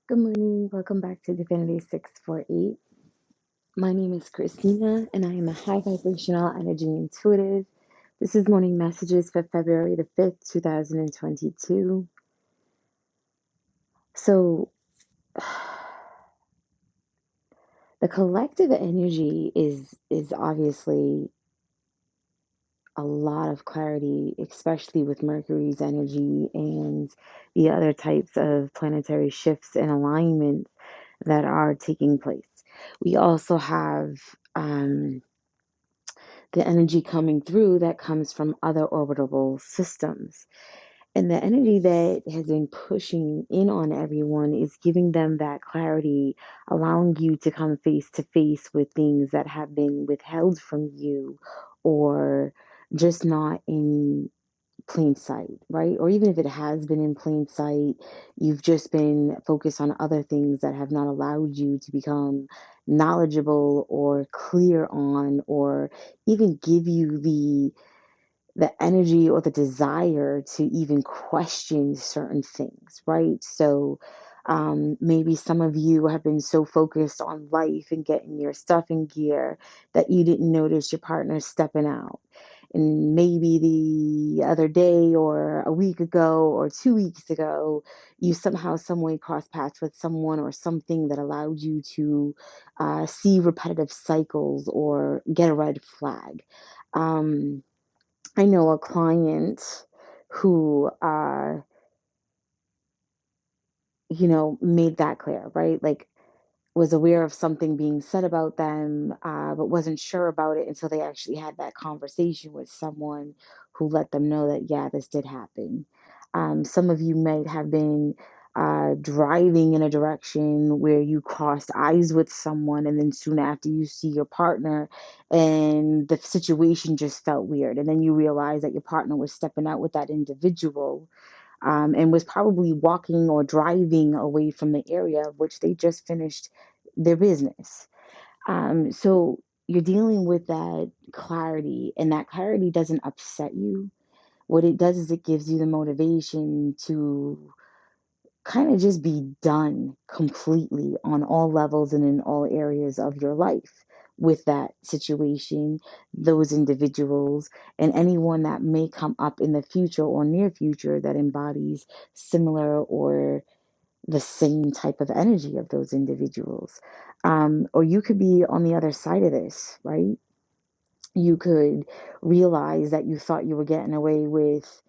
Good morning. Welcome back to Divinity 648. My name is Christina, and I am a high vibrational energy intuitive. This is morning messages for February the 5th, 2022. So, the collective energy is obviously a lot of clarity, especially with Mercury's energy and the other types of planetary shifts and alignments that are taking place. We also have the energy coming through that comes from other orbital systems. And the energy that has been pushing in on everyone is giving them that clarity, allowing you to come face to face with things that have been withheld from you or just not in plain sight, right? Or even if it has been in plain sight, you've just been focused on other things that have not allowed you to become knowledgeable or clear on, or even give you the energy or the desire to even question certain things, right? So maybe some of you have been so focused on life and getting your stuff in gear that you didn't notice your partner stepping out. And maybe the other day or a week ago or 2 weeks ago, you somehow, some way crossed paths with someone or something that allowed you to see repetitive cycles or get a red flag. Um, I know a client who, made that clear, right? Like, was aware of something being said about them, but wasn't sure about it until they actually had that conversation with someone who let them know that, yeah, this did happen. Some of you might have been driving in a direction where you crossed eyes with someone, and then soon after you see your partner, and the situation just felt weird. And then you realize that your partner was stepping out with that individual, and was probably walking or driving away from the area of which they just finished their business. So you're dealing with that clarity, and that clarity doesn't upset you. What it does is it gives you the motivation to kind of just be done completely on all levels and in all areas of your life with that situation, those individuals, and anyone that may come up in the future or near future that embodies similar or the same type of energy of those individuals. Or you could be on the other side of this, right? You could realize that you thought you were getting away with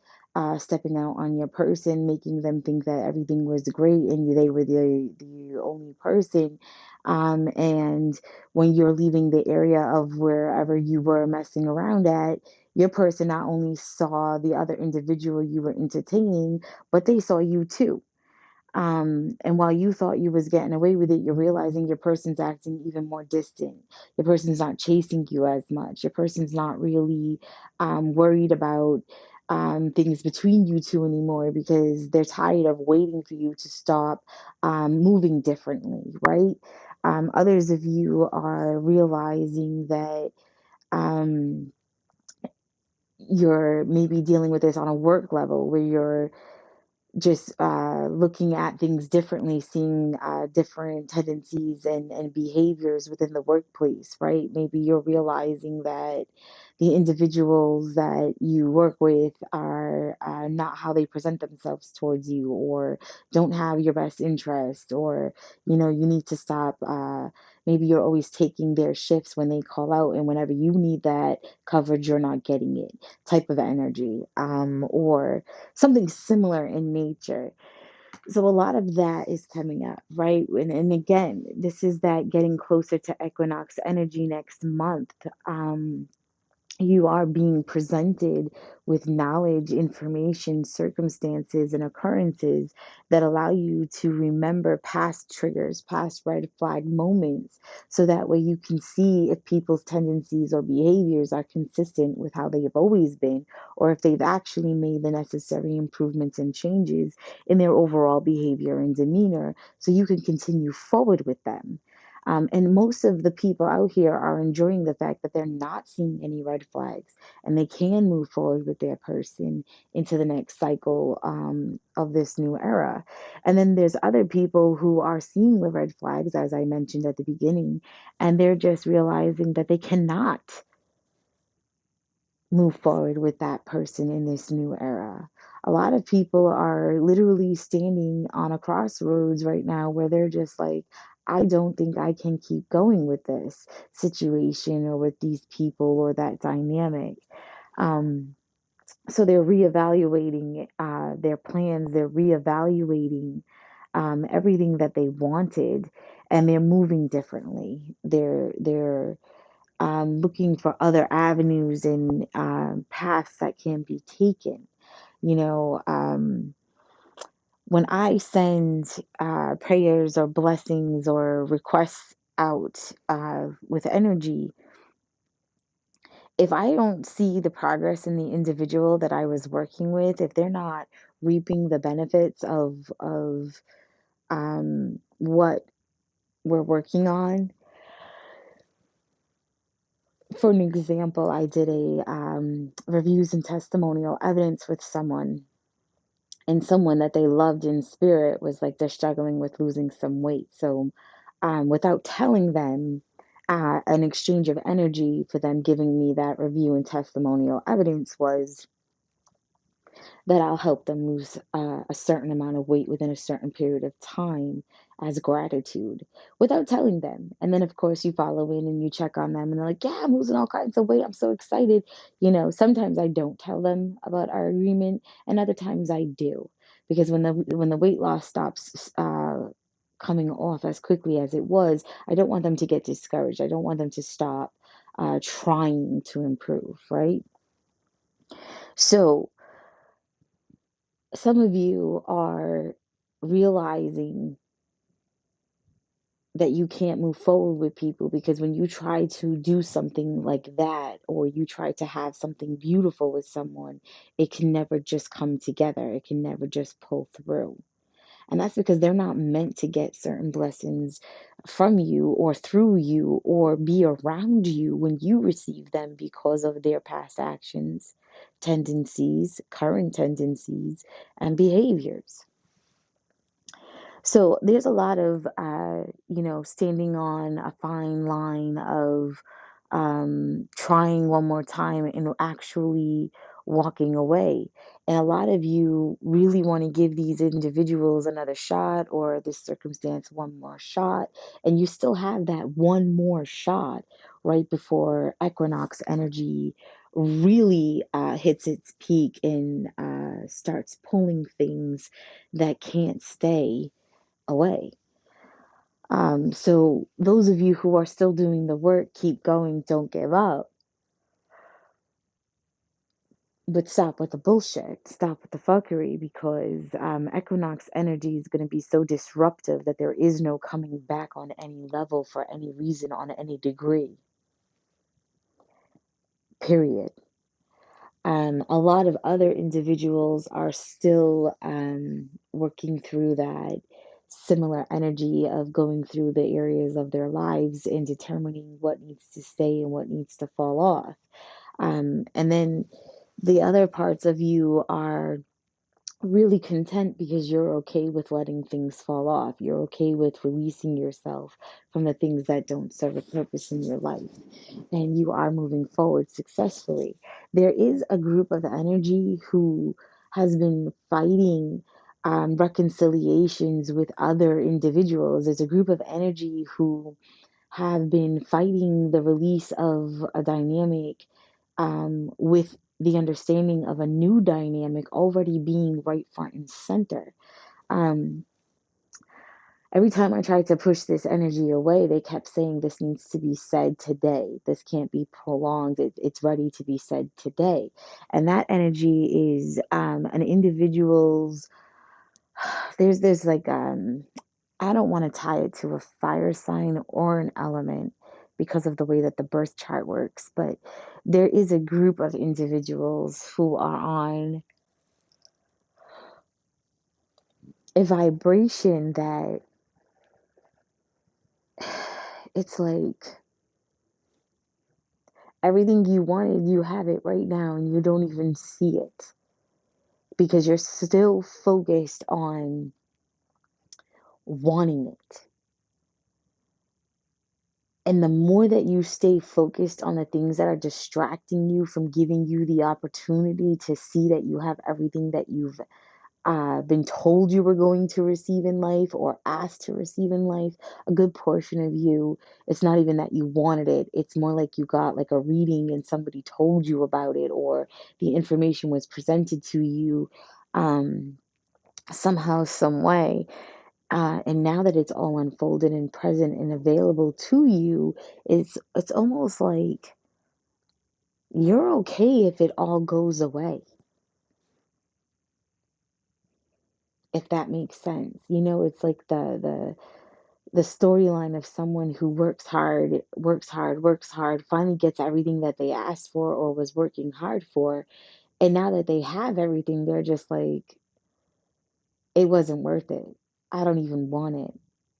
stepping out on your person, making them think that everything was great and they were the only person. And when you're leaving the area of wherever you were messing around at, your person not only saw the other individual you were entertaining, but they saw you too. And while you thought you was getting away with it, you're realizing your person's acting even more distant. Your person's not chasing you as much. Your person's not really worried about things between you two anymore because they're tired of waiting for you to stop moving differently, right? Others of you are realizing that um, you're maybe dealing with this on a work level where you're just looking at things differently, seeing different tendencies and behaviors within the workplace, right? Maybe you're realizing that the individuals that you work with are not how they present themselves towards you, or don't have your best interest, or you need to stop. Maybe you're always taking their shifts when they call out, and whenever you need that coverage, you're not getting it, type of energy, or something similar in nature. So a lot of that is coming up, right? And again, this is that getting closer to equinox energy next month. You are being presented with knowledge, information, circumstances, and occurrences that allow you to remember past triggers, past red flag moments, so that way you can see if people's tendencies or behaviors are consistent with how they have always been, or if they've actually made the necessary improvements and changes in their overall behavior and demeanor, so you can continue forward with them. And most of the people out here are enjoying the fact that they're not seeing any red flags and they can move forward with their person into the next cycle of this new era. And then there's other people who are seeing the red flags, as I mentioned at the beginning, and they're just realizing that they cannot move forward with that person in this new era. A lot of people are literally standing on a crossroads right now where they're just like, I don't think I can keep going with this situation or with these people or that dynamic. Um, so they're reevaluating their plans, they're reevaluating everything that they wanted, and they're moving differently. They're looking for other avenues and paths that can be taken. You know, when I send prayers or blessings or requests out with energy, if I don't see the progress in the individual that I was working with, if they're not reaping the benefits of what we're working on. For an example, I did a reviews and testimonial evidence with someone, and someone that they loved in spirit was like they're struggling with losing some weight. So, without telling them, an exchange of energy for them giving me that review and testimonial evidence was that I'll help them lose a certain amount of weight within a certain period of time as gratitude without telling them. And then, of course, you follow in and you check on them and they're like, yeah, I'm losing all kinds of weight. I'm so excited. You know, sometimes I don't tell them about our agreement, and other times I do. Because when the weight loss stops coming off as quickly as it was, I don't want them to get discouraged. I don't want them to stop trying to improve, right? So, some of you are realizing that you can't move forward with people because when you try to do something like that or you try to have something beautiful with someone, it can never just come together. It can never just pull through. And that's because they're not meant to get certain blessings from you or through you or be around you when you receive them because of their past actions, tendencies, current tendencies, and behaviors. So there's a lot of, standing on a fine line of trying one more time and actually walking away. And a lot of you really want to give these individuals another shot or this circumstance one more shot. And you still have that one more shot right before equinox energy really hits its peak and starts pulling things that can't stay away. So those of you who are still doing the work, keep going, don't give up. But stop with the bullshit. Stop with the fuckery because Equinox energy is going to be so disruptive that there is no coming back on any level for any reason, on any degree. Period. A lot of other individuals are still working through that similar energy of going through the areas of their lives and determining what needs to stay and what needs to fall off. And then the other parts of you are really content because you're okay with letting things fall off. You're okay with releasing yourself from the things that don't serve a purpose in your life. And you are moving forward successfully. There is a group of energy who has been fighting reconciliations with other individuals. There's a group of energy who have been fighting the release of a dynamic with the understanding of a new dynamic already being right front and center. Um, every time I tried to push this energy away, they kept saying this needs to be said today. This can't be prolonged. It's ready to be said today. And that energy is an individual's. There's like I don't want to tie it to a fire sign or an element because of the way that the birth chart works, but there is a group of individuals who are on a vibration that it's like everything you wanted, you have it right now, and you don't even see it because you're still focused on wanting it. And the more that you stay focused on the things that are distracting you from giving you the opportunity to see that you have everything that you've been told you were going to receive in life or asked to receive in life, a good portion of you, it's not even that you wanted it. It's more like you got like a reading and somebody told you about it, or the information was presented to you um, somehow, some way. And now that it's all unfolded and present and available to you, it's almost like you're okay if it all goes away, if that makes sense. You know, it's like the storyline of someone who works hard, works hard, works hard, finally gets everything that they asked for or was working hard for, and now that they have everything, they're just like, it wasn't worth it. I don't even want it.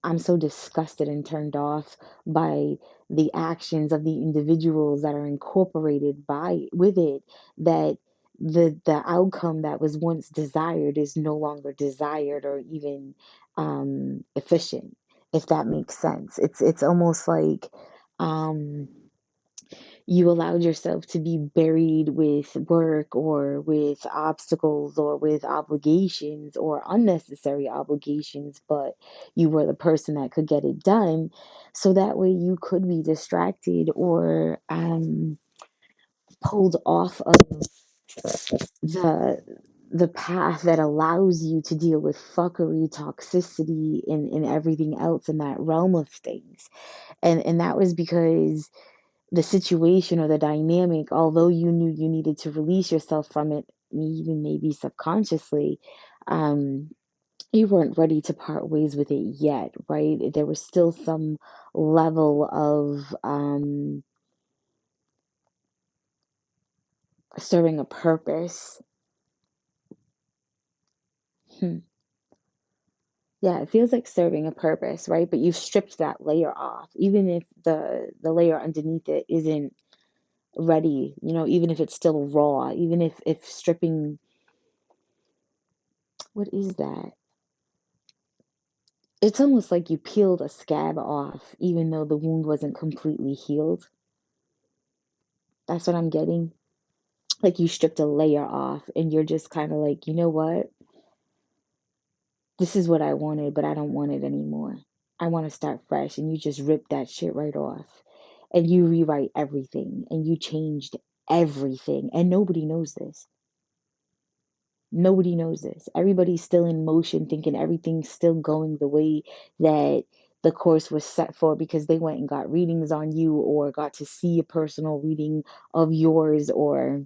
I'm so disgusted and turned off by the actions of the individuals that are incorporated by with it, that the outcome that was once desired is no longer desired or even efficient, if that makes sense. It's almost like um you allowed yourself to be buried with work or with obstacles or with obligations or unnecessary obligations, but you were the person that could get it done. So that way you could be distracted or pulled off of the the path that allows you to deal with fuckery, toxicity, and everything else in that realm of things. And that was because the situation or the dynamic, although you knew you needed to release yourself from it, even maybe subconsciously, um, you weren't ready to part ways with it yet, right? There was still some level of serving a purpose. Hmm. Yeah, it feels like serving a purpose, right? But you've stripped that layer off, even if the layer underneath it isn't ready, you know, even if it's still raw, even if stripping, what is that? It's almost like you peeled a scab off, even though the wound wasn't completely healed. That's what I'm getting. Like you stripped a layer off, and you're just kind of like, you know what? This is what I wanted, but I don't want it anymore. I want to start fresh. And you just ripped that shit right off. And you rewrite everything, and you changed everything. And nobody knows this. Nobody knows this. Everybody's still in motion, thinking everything's still going the way that the course was set for because they went and got readings on you or got to see a personal reading of yours, or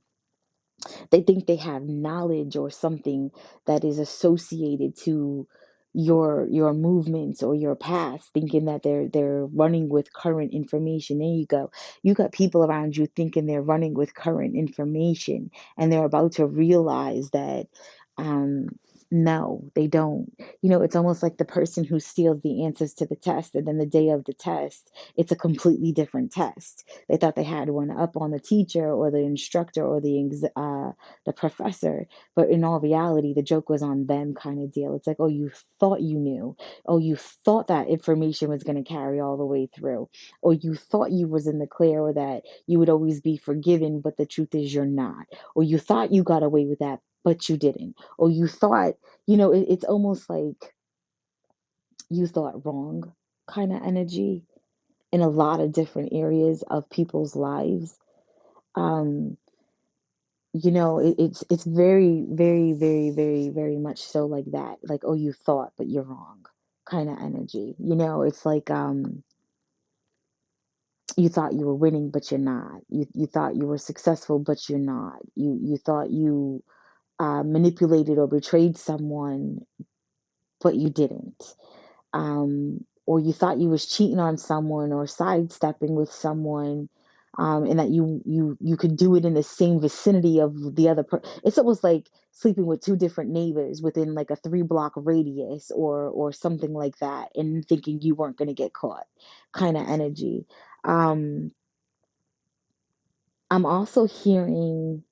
they think they have knowledge or something that is associated to your movements or your past, thinking that they're running with current information. There you go. You got people around you thinking they're running with current information, and they're about to realize that um no, they don't. You know, it's almost like the person who steals the answers to the test, and then the day of the test, it's a completely different test. They thought they had one up on the teacher or the instructor or the professor, but in all reality, the joke was on them, kind of deal. It's like, oh, you thought you knew. Oh, you thought that information was going to carry all the way through. Or you thought you was in the clear, or that you would always be forgiven, but the truth is you're not. Or you thought you got away with that, but you didn't. Or you thought, it's almost like you thought wrong kind of energy in a lot of different areas of people's lives. Um, it's very, very, very, very, very much so like that. Like, oh, you thought, but you're wrong kind of energy. It's like you thought you were winning, but you're not. You thought you were successful, but you're not. You thought you manipulated or betrayed someone, but you didn't. Or you thought you was cheating on someone or sidestepping with someone, and that you could do it in the same vicinity of the other it's almost like sleeping with two different neighbors within like a 3 block radius or something like that, and thinking you weren't going to get caught, kind of energy. um I'm also hearing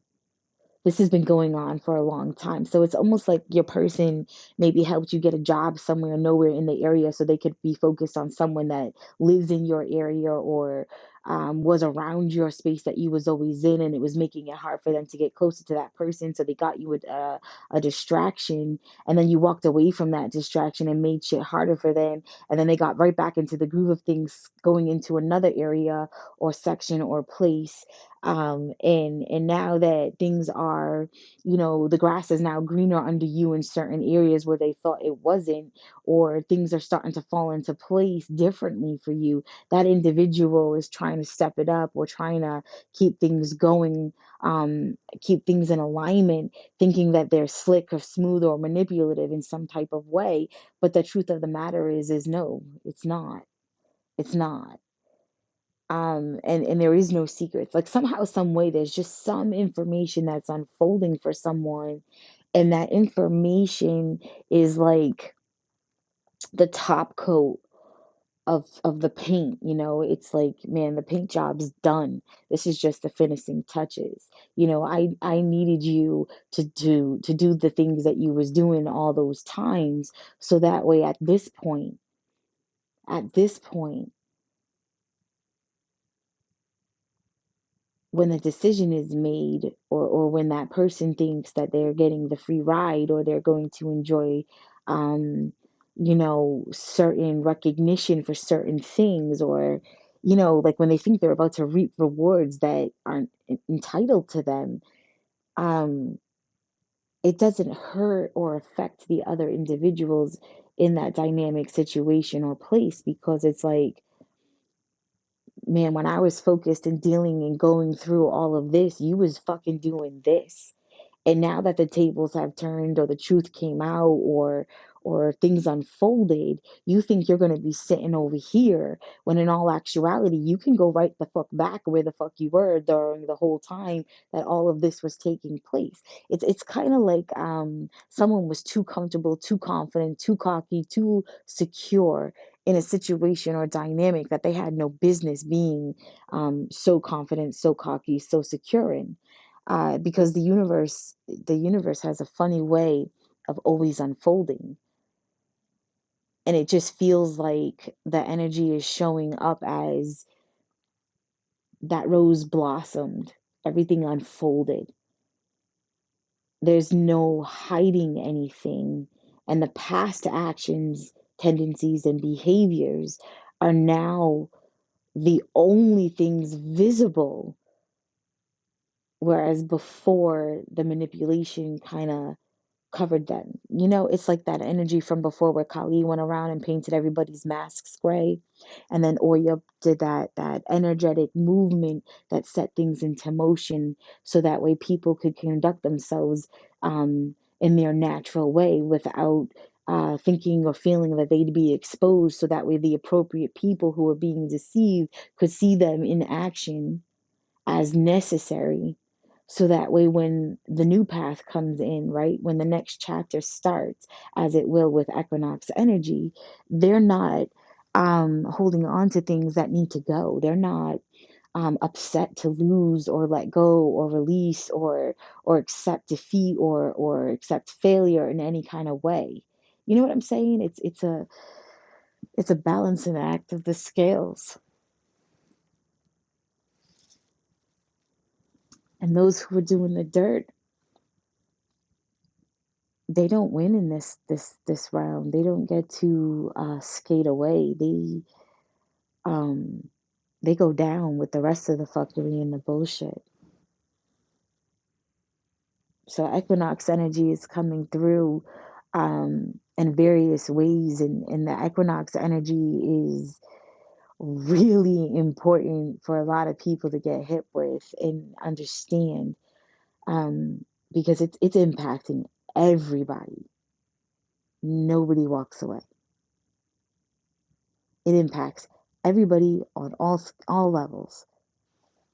this has been going on for a long time. So it's almost like your person maybe helped you get a job somewhere nowhere in the area so they could be focused on someone that lives in your area, or was around your space that you was always in, and it was making it hard for them to get closer to that person. So they got you with a distraction, and then you walked away from that distraction and made shit harder for them. And then they got right back into the groove of things, going into another area or section or place. And now that things are, the grass is now greener under you in certain areas where they thought it wasn't, or things are starting to fall into place differently for you, that individual is trying to step it up or trying to keep things going, keep things in alignment, thinking that they're slick or smooth or manipulative in some type of way. But the truth of the matter is no, it's not. It's not. And there is no secrets. Like somehow, some way, there's just some information that's unfolding for someone, and that information is like the top coat of the paint. It's like, man, the paint job's done. This is just the finishing touches. I needed you to do the things that you was doing all those times, so that way at this point, when the decision is made, or when that person thinks that they're getting the free ride, or they're going to enjoy certain recognition for certain things, or like when they think they're about to reap rewards that aren't entitled to them, um it doesn't hurt or affect the other individuals in that dynamic situation or place, because it's like, man, when I was focused and dealing and going through all of this, you was fucking doing this. And now that the tables have turned, or the truth came out, or things unfolded, you think you're gonna be sitting over here, when in all actuality you can go right the fuck back where the fuck you were during the whole time that all of this was taking place. It's kind of like someone was too comfortable, too confident, too cocky, too secure in a situation or dynamic that they had no business being so confident, so cocky, so secure in, because the universe has a funny way of always unfolding, and it just feels like the energy is showing up as that rose blossomed, everything unfolded. There's no hiding anything, and the past actions, tendencies, and behaviors are now the only things visible, whereas before the manipulation kind of covered them. It's like that energy from before, where Kali went around and painted everybody's masks gray, and then Oya did that energetic movement that set things into motion, so that way people could conduct themselves in their natural way without thinking or feeling that they'd be exposed, so that way the appropriate people who were being deceived could see them in action as necessary, so that way when the new path comes in, right, when the next chapter starts, as it will with Equinox energy, they're not holding on to things that need to go. They're not upset to lose or let go or release, or accept defeat, or accept failure in any kind of way. You know what I'm saying? It's a balancing act of the scales. And those who are doing the dirt, they don't win in this round. They don't get to skate away. Um they go down with the rest of the fuckery and the bullshit. So Equinox energy is coming through in various ways, and the Equinox energy is really important for a lot of people to get hit with and understand, um, because it's impacting everybody. Nobody walks away. It impacts everybody on all levels.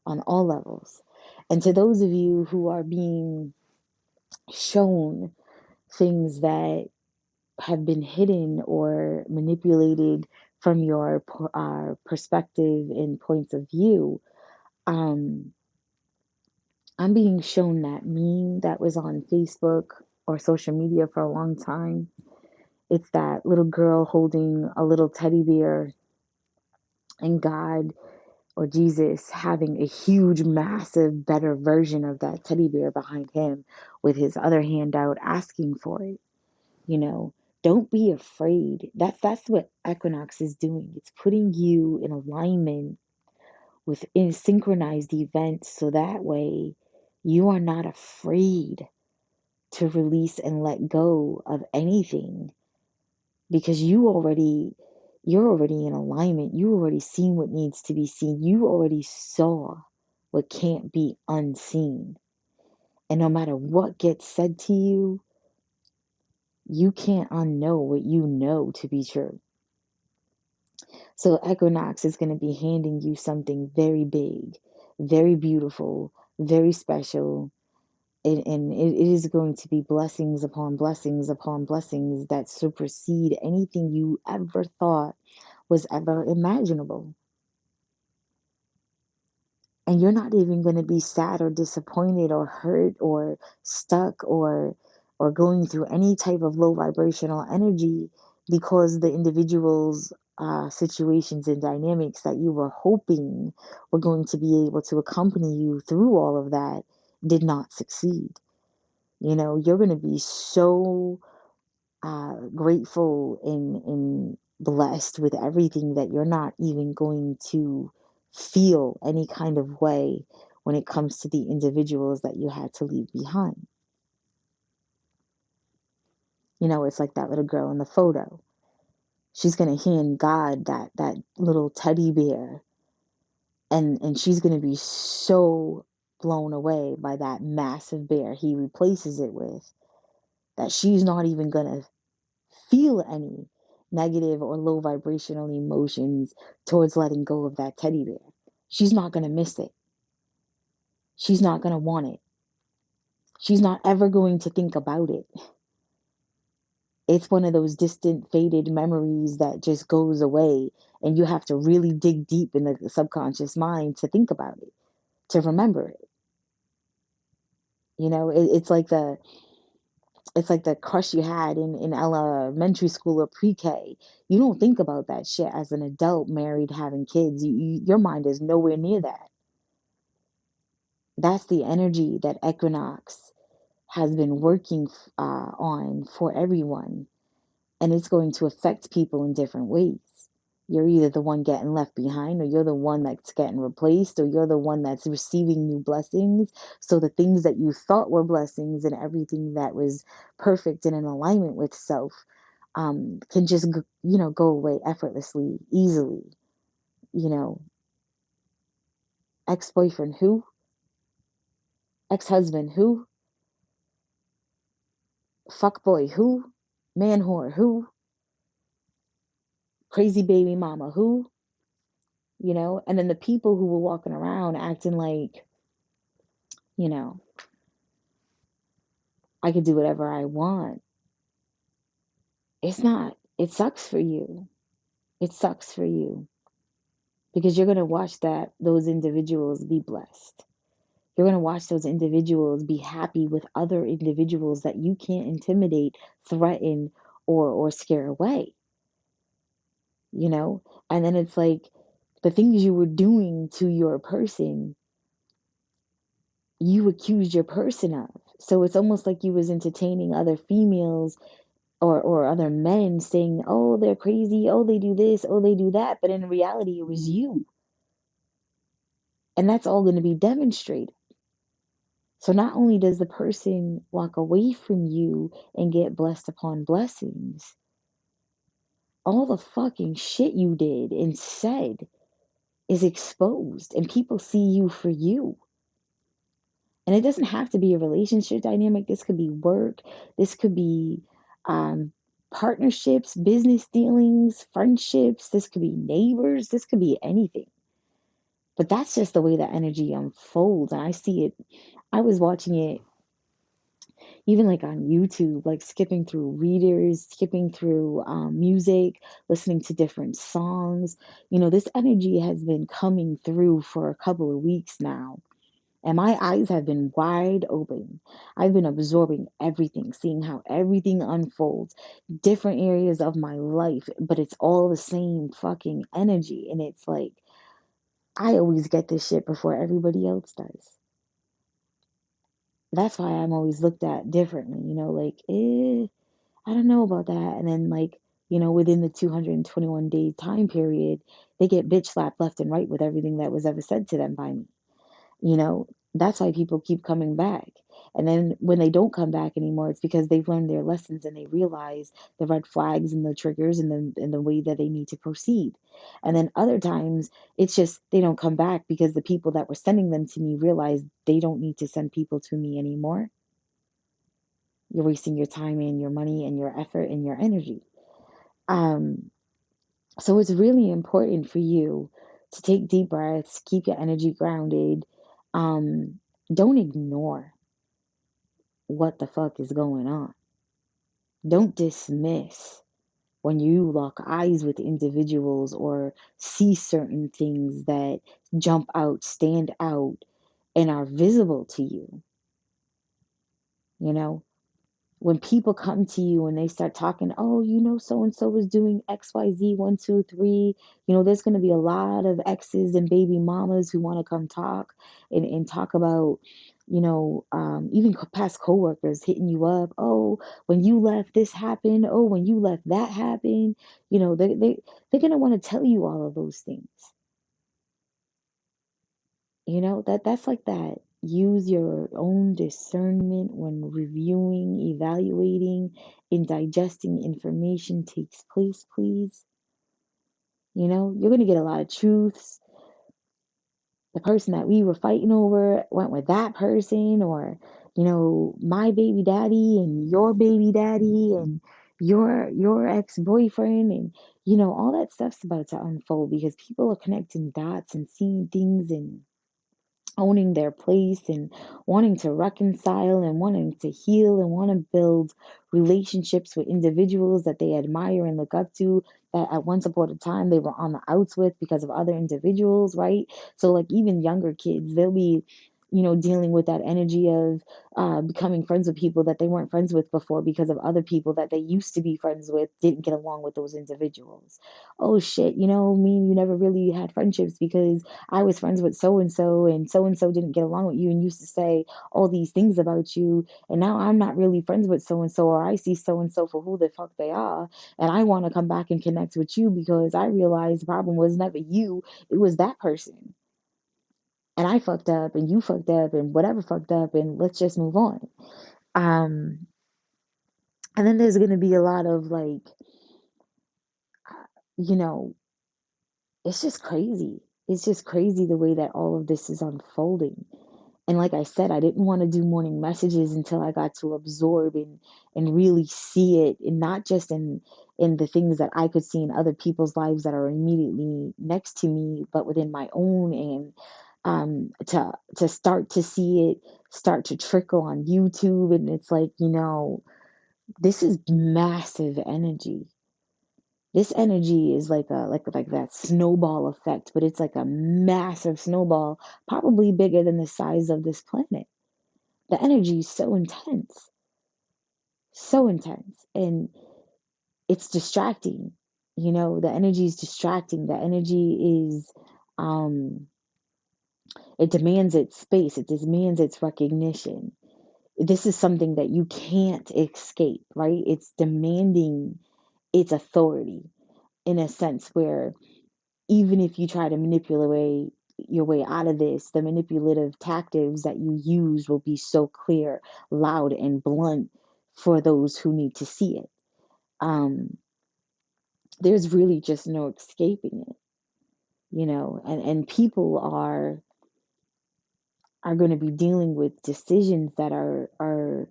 on all levels. And to those of you who are being shown things that have been hidden or manipulated from your perspective and points of view, um, I'm being shown that meme that was on Facebook or social media for a long time. It's that little girl holding a little teddy bear and God or Jesus having a huge, massive, better version of that teddy bear behind him with his other hand out asking for it. You know, don't be afraid. That's what Equinox is doing. It's putting you in alignment with in synchronized events so that way you are not afraid to release and let go of anything because you're already in alignment. You already seen what needs to be seen. You already saw what can't be unseen. And no matter what gets said to you, you can't unknow what you know to be true. So Equinox is going to be handing you something very big, very beautiful, very special. And it is going to be blessings upon blessings upon blessings that supersede anything you ever thought was ever imaginable. And you're not even going to be sad or disappointed or hurt or stuck or going through any type of low vibrational energy because the individuals situations and dynamics that you were hoping were going to be able to accompany you through all of that did not succeed. You know, you're going to be so grateful and blessed with everything that you're not even going to feel any kind of way when it comes to the individuals that you had to leave behind. You know, it's like that little girl in the photo. She's going to hand God that little teddy bear, and she's going to be so blown away by that massive bear he replaces it with that she's not even going to feel any negative or low vibrational emotions towards letting go of that teddy bear. She's not going to miss it. She's not going to want it. She's not ever going to think about it. It's one of those distant, faded memories that just goes away, and you have to really dig deep in the subconscious mind to think about it, to remember it. You know, it's like the crush you had in elementary school or pre-K. You don't think about that shit as an adult, married, having kids. Your mind is nowhere near that. That's the energy that Equinox has been working on for everyone. And it's going to affect people in different ways. You're either the one getting left behind, or you're the one that's getting replaced, or you're the one that's receiving new blessings. So the things that you thought were blessings and everything that was perfect and in alignment with self can just, go away effortlessly, easily. You know, ex-boyfriend who? Ex-husband who? Fuckboy who? Man whore who? Crazy baby mama who? And then the people who were walking around acting like, you know, I could do whatever I want. It's not. It sucks for you. It sucks for you because you're going to watch those individuals be blessed. You're going to watch those individuals be happy with other individuals that you can't intimidate, threaten, or scare away. And then it's like the things you were doing to your person, you accused your person of. So it's almost like you was entertaining other females or other men saying, oh, they're crazy, oh, they do this, oh, they do that. But in reality, it was you. And that's all going to be demonstrated. So not only does the person walk away from you and get blessed upon blessings, all the fucking shit you did and said is exposed and people see you for you. And it doesn't have to be a relationship dynamic. This could be work. This could be partnerships, business dealings, friendships. This could be neighbors. This could be anything. But that's just the way that energy unfolds. And I see it. I was watching it even like on YouTube, like skipping through readers, skipping through music, listening to different songs. This energy has been coming through for a couple of weeks now. And my eyes have been wide open. I've been absorbing everything, seeing how everything unfolds, different areas of my life, but it's all the same fucking energy. And it's like, I always get this shit before everybody else does. That's why I'm always looked at differently, like, I don't know about that. And then, like, within the 221-day time period, they get bitch slapped left and right with everything that was ever said to them by me. You know, that's why people keep coming back. And then when they don't come back anymore, it's because they've learned their lessons and they realize the red flags and the triggers and the way that they need to proceed. And then other times it's just they don't come back because the people that were sending them to me realize they don't need to send people to me anymore. You're wasting your time and your money and your effort and your energy. Um, so it's really important for you to take deep breaths, keep your energy grounded. Um, don't ignore what the fuck is going on. Don't dismiss when you lock eyes with individuals or see certain things that jump out, stand out, and are visible to you. You know, when people come to you and they start talking, oh, so and so was doing XYZ, one, two, three, there's going to be a lot of exes and baby mamas who want to come talk and talk about, even past coworkers hitting you up. Oh, when you left, this happened. Oh, when you left, that happened. They're going to want to tell you all of those things. That's like that. Use your own discernment when reviewing, evaluating, and digesting information takes place, please. You're going to get a lot of truths. The person that we were fighting over went with that person, or, my baby daddy and your ex-boyfriend, and all that stuff's about to unfold because people are connecting dots and seeing things and owning their place and wanting to reconcile and wanting to heal and want to build relationships with individuals that they admire and look up to, that at once upon a time they were on the outs with because of other individuals, right? So like even younger kids, they'll be dealing with that energy of becoming friends with people that they weren't friends with before because of other people that they used to be friends with didn't get along with those individuals. Oh shit, me and you never really had friendships because I was friends with so and so didn't get along with you and used to say all these things about you. And now I'm not really friends with so and so, or I see so and so for who the fuck they are. And I want to come back and connect with you because I realized the problem was never you, it was that person. And I fucked up and you fucked up and whatever fucked up, and let's just move on. Um, and then there's going to be a lot of like, you know, it's just crazy. It's just crazy the way that all of this is unfolding. And like I said, I didn't want to do morning messages until I got to absorb and really see it, and not just in the things that I could see in other people's lives that are immediately next to me, but within my own, and to start to see it start to trickle on YouTube. And it's like, this is massive energy. This energy is like a like that snowball effect, but it's like a massive snowball, probably bigger than the size of this planet. The energy is so intense, and it's distracting. The energy is distracting. The energy is, um, it demands its space, it demands its recognition. This is something that you can't escape, right? It's demanding its authority in a sense where even if you try to manipulate your way out of this, the manipulative tactics that you use will be so clear, loud, and blunt for those who need to see it. Um, there's really just no escaping it, and people are going to be dealing with decisions that are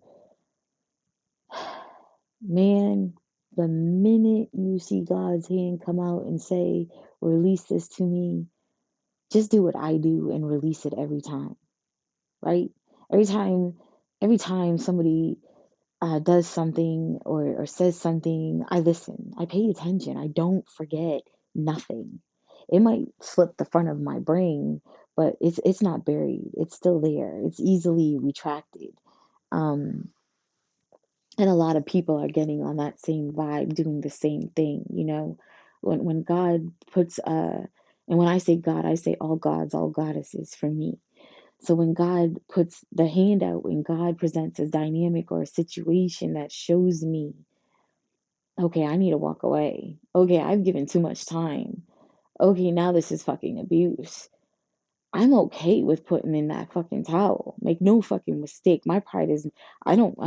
man, the minute you see God's hand come out and say, release this to me, just do what I do and release it every time, right? Every time, every time somebody does something or says something, I listen. I pay attention. I don't forget nothing. It might slip the front of my brain, but it's not buried. It's still there. It's easily retracted. Um, and a lot of people are getting on that same vibe, doing the same thing. When God puts and when I say God, I say all gods, all goddesses for me. So when God puts the hand out, when God presents a dynamic or a situation that shows me, okay, I need to walk away. Okay, I've given too much time. Okay, now this is fucking abuse. I'm okay with putting in that fucking towel. Make no fucking mistake. My pride is I don't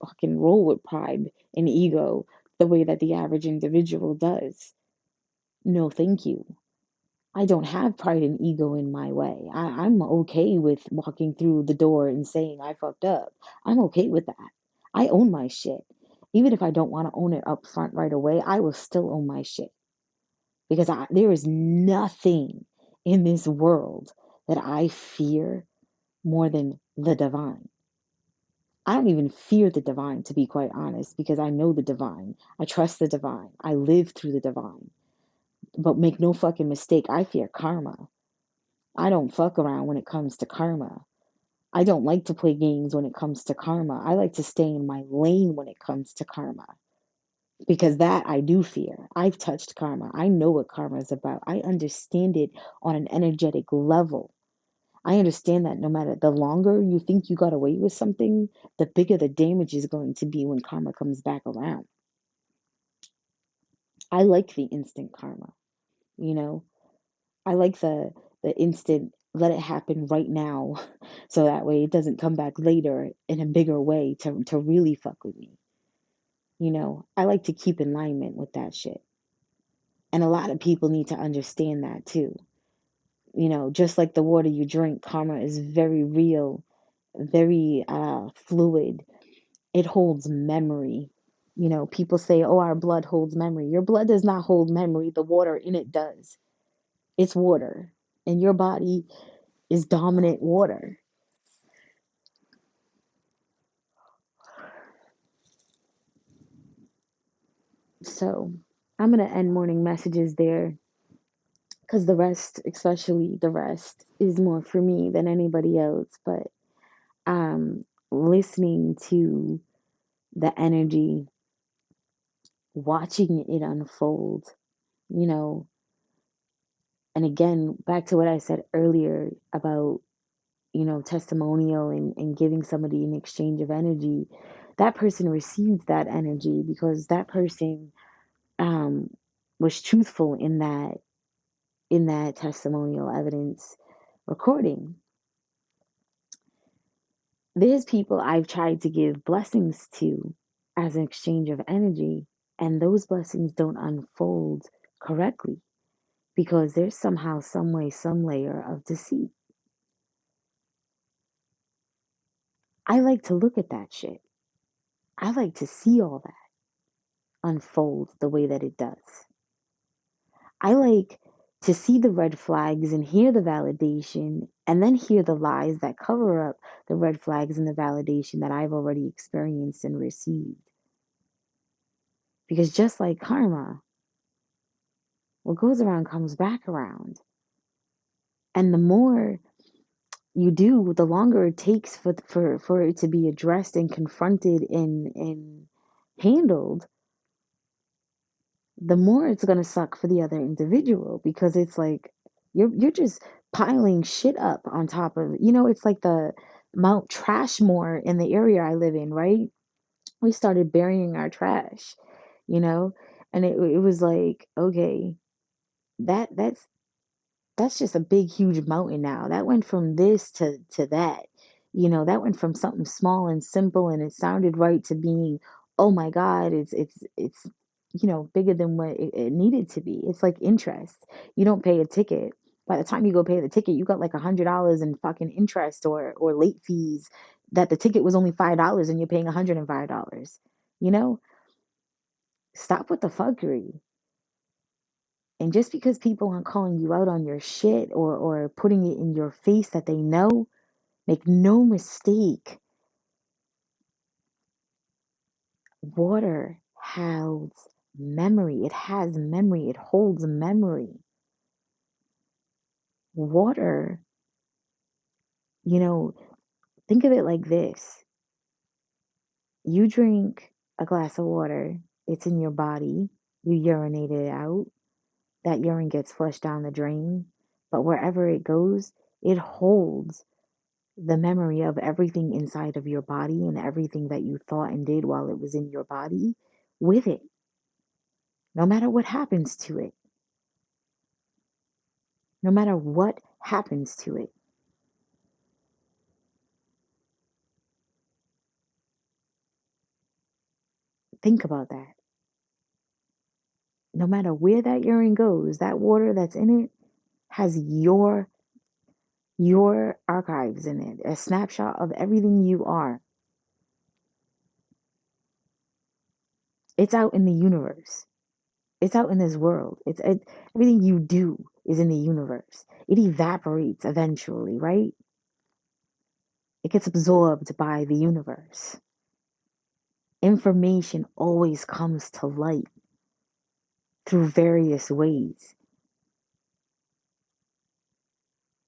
fucking roll with pride and ego the way that the average individual does. No, thank you. I don't have pride and ego in my way. I'm okay with walking through the door and saying I fucked up. I'm okay with that. I own my shit. Even if I don't want to own it up front right away, I will still own my shit. Because there is nothing in this world that I fear more than the divine. I don't even fear the divine, to be quite honest, because I know the divine. I trust the divine. I live through the divine. But make no fucking mistake, I fear karma. I don't fuck around when it comes to karma. I don't like to play games when it comes to karma. I like to stay in my lane when it comes to karma because that I do fear. I've touched karma. I know what karma is about. I understand it on an energetic level. I understand that no matter the longer you think you got away with something, the bigger the damage is going to be when karma comes back around. I like the instant karma, you know? I like the instant let it happen right now so that way it doesn't come back later in a bigger way to really fuck with me. I like to keep alignment with that shit. And a lot of people need to understand that too. Just like the water you drink, karma is very real, very fluid. It holds memory. People say, oh, our blood holds memory. Your blood does not hold memory. The water in it does. It's water. And your body is dominant water. So I'm going to end morning messages there because the rest, especially the rest, is more for me than anybody else. But listening to the energy, watching it unfold, you know, and again, back to what I said earlier about, testimonial and giving somebody an exchange of energy, that person received that energy because that person um, was truthful in that testimonial evidence recording. There's people I've tried to give blessings to as an exchange of energy, and those blessings don't unfold correctly because there's somehow, some way, some layer of deceit. I like to look at that shit. I like to see all that unfold the way that it does. I like to see the red flags and hear the validation and then hear the lies that cover up the red flags and the validation that I've already experienced and received. Because just like karma, what goes around comes back around. And the more you do, the longer it takes for it to be addressed and confronted and handled, the more it's gonna suck for the other individual because it's like you're just piling shit up on top of it's like the Mount Trashmore in the area I live in, right? We started burying our trash, you know, and it was like, okay, that's just a big huge mountain now. That went from this to that. That went from something small and simple and it sounded right to being, oh my God, it's bigger than what it needed to be. It's like interest. You don't pay a ticket. By the time you go pay the ticket, you got like $100 in fucking interest or late fees that the ticket was only $5 and you're paying $105. You know, stop with the fuckery And just because people aren't calling you out on your shit or putting it in your face that they know, make no mistake, water has memory. It has memory. It holds memory. Water, you know, think of it like this. You drink a glass of water, it's in your body, you urinate it out, that urine gets flushed down the drain, but wherever it goes, it holds the memory of everything inside of your body and everything that you thought and did while it was in your body with it, no matter what happens to it, no matter what happens to it. Think about that. No matter where that urine goes, that water that's in it has your archives in it, a snapshot of everything you are. It's out in the universe. It's out in this world. Everything you do is in the universe. It evaporates eventually, right? It gets absorbed by the universe. Information always comes to light through various ways.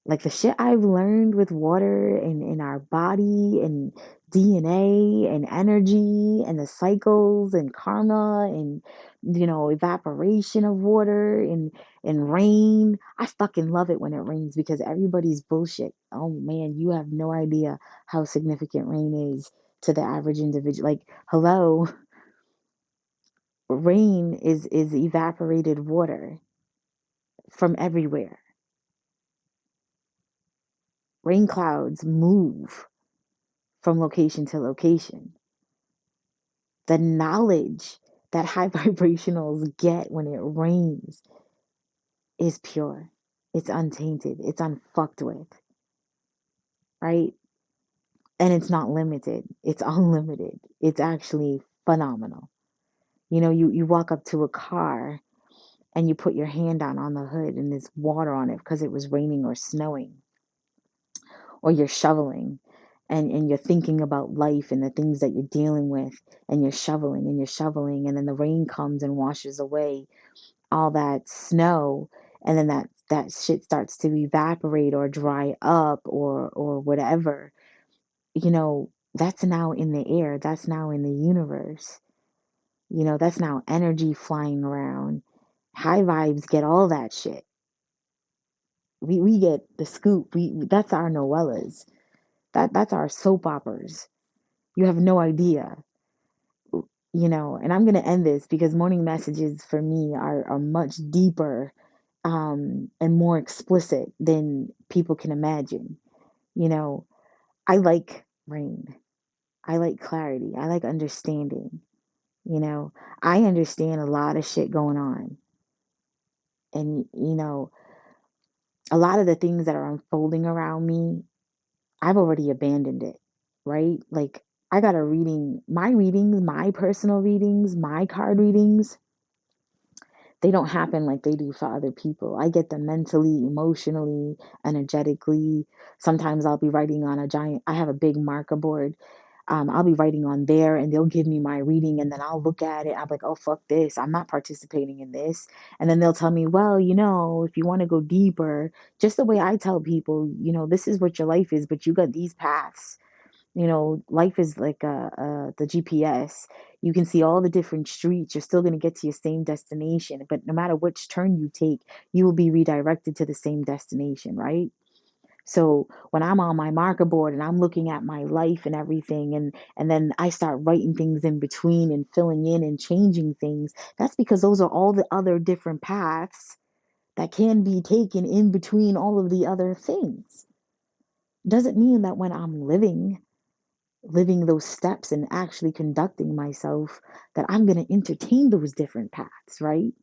Like the shit I've learned with water and in our body and DNA and energy and the cycles and karma and evaporation of water and rain. I fucking love it when it rains because everybody's bullshit. Oh man, you have no idea how significant rain is to the average individual. Like, hello, rain is evaporated water from everywhere. Rain clouds move from location to location. The knowledge that high vibrationals get when it rains is pure. It's untainted. It's unfucked with, right? And it's not limited. It's unlimited. It's actually phenomenal. You walk up to a car and you put your hand down on the hood and there's water on it because it was raining or snowing. Or you're shoveling and you're thinking about life and the things that you're dealing with and you're shoveling and you're shoveling and then the rain comes and washes away all that snow and then that shit starts to evaporate or dry up or whatever. That's now in the air. That's now in the universe. That's now energy flying around. High vibes get all that shit. We get the scoop. That's our novellas. That's our soap operas. You have no idea, and I'm going to end this because morning messages for me are much deeper and more explicit than people can imagine. You know, I like rain. I like clarity. I like understanding. You know, I understand a lot of shit going on. And, a lot of the things that are unfolding around me, I've already abandoned it, right? Like, I got a reading, my readings, my personal readings, my card readings, they don't happen like they do for other people. I get them mentally, emotionally, energetically. Sometimes I'll be writing on I have a big marker board. I'll be writing on there and they'll give me my reading and then I'll look at it. I'm like, oh, fuck this. I'm not participating in this. And then they'll tell me, well, if you want to go deeper, just the way I tell people, this is what your life is, but you got these paths. Life is like the GPS. You can see all the different streets. You're still going to get to your same destination, but no matter which turn you take, you will be redirected to the same destination, right? So when I'm on my marker board and I'm looking at my life and everything, and then I start writing things in between and filling in and changing things, that's because those are all the other different paths that can be taken in between all of the other things. Doesn't mean that when I'm living those steps and actually conducting myself that I'm going to entertain those different paths, right?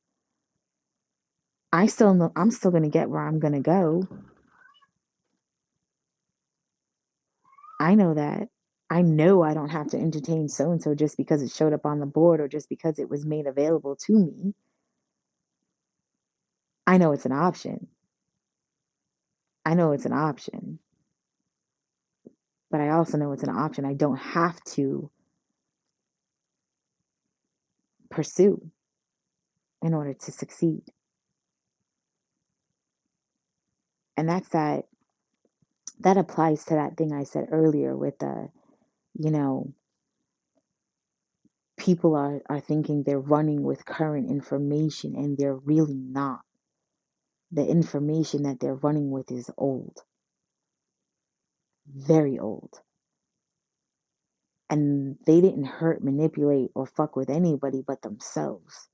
I still know I'm still going to get where I'm going to go. I know that. I know I don't have to entertain so and so just because it showed up on the board or just because it was made available to me. I know it's an option. I know it's an option, but I also know it's an option I don't have to pursue in order to succeed. And that applies to that thing I said earlier with the, you know, people are thinking they're running with current information and they're really not. The information that they're running with is old, very old. And they didn't hurt, manipulate, or fuck with anybody but themselves.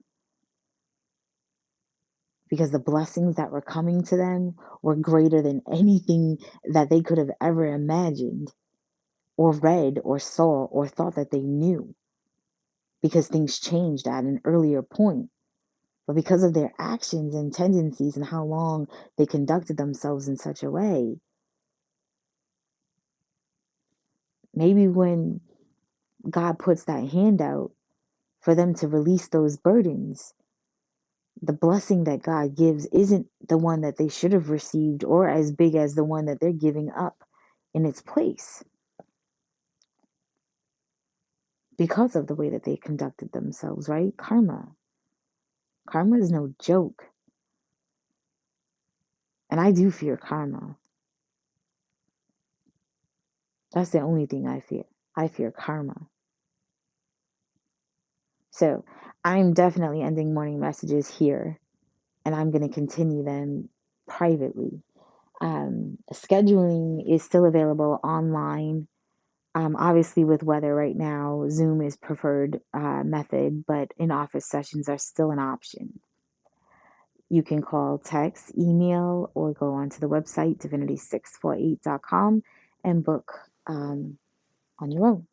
Because the blessings that were coming to them were greater than anything that they could have ever imagined or read or saw or thought that they knew, because things changed at an earlier point. But because of their actions and tendencies and how long they conducted themselves in such a way, maybe when God puts that hand out for them to release those burdens, the blessing that God gives isn't the one that they should have received or as big as the one that they're giving up in its place, because of the way that they conducted themselves, right? Karma. Karma is no joke. And I do fear karma. That's the only thing I fear. I fear karma. So I'm definitely ending morning messages here, and I'm going to continue them privately. Scheduling is still available online. Obviously, with weather right now, Zoom is preferred method, but in-office sessions are still an option. You can call, text, email, or go onto the website, divinity648.com, and book on your own.